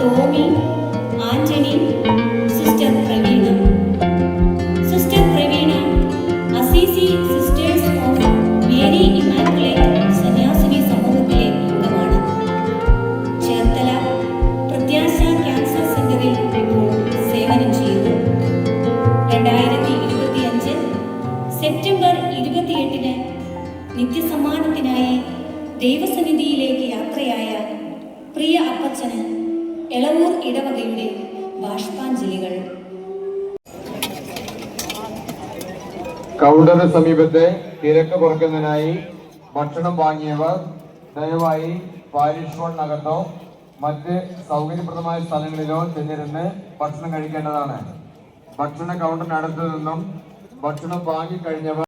Tomy, Antony, sister Praveena. Sister Praveena Assisi sisters of Mary Immaculate സന്യാസിനി സമൂഹത്തിലെ അംഗമാണ്. ചേർത്തല പ്രത്യാശ ക്യാൻസർ സെന്ററിൽ ഇപ്പോൾ സേവനം ചെയ്യുന്നു. 2025 സെപ്റ്റംബർ 28 നിത്യസമ്മാനത്തിനായി ദൈവസന്നിധിയിലേക്ക് യാത്രയായ പ്രിയ അപ്പച്ചന് എളവൂർ ഇടവകയുടെ ബാഷ്പാഞ്ജലികൾ. കൗണ്ടറിന് സമീപത്തെ തിരക്ക് കുറയ്ക്കുന്നതിനായി ഭക്ഷണം വാങ്ങിയവർ ദയവായി പാരിഷ് ഹാളിനകത്തോ മറ്റ് സൗകര്യപ്രദമായ സ്ഥലങ്ങളിലോ ചെന്നിരുന്ന് ഭക്ഷണം കഴിക്കേണ്ടതാണ്. ഭക്ഷണ കൗണ്ടറിനടുത്തു നിന്നും ഭക്ഷണം വാങ്ങിക്കഴിഞ്ഞവർ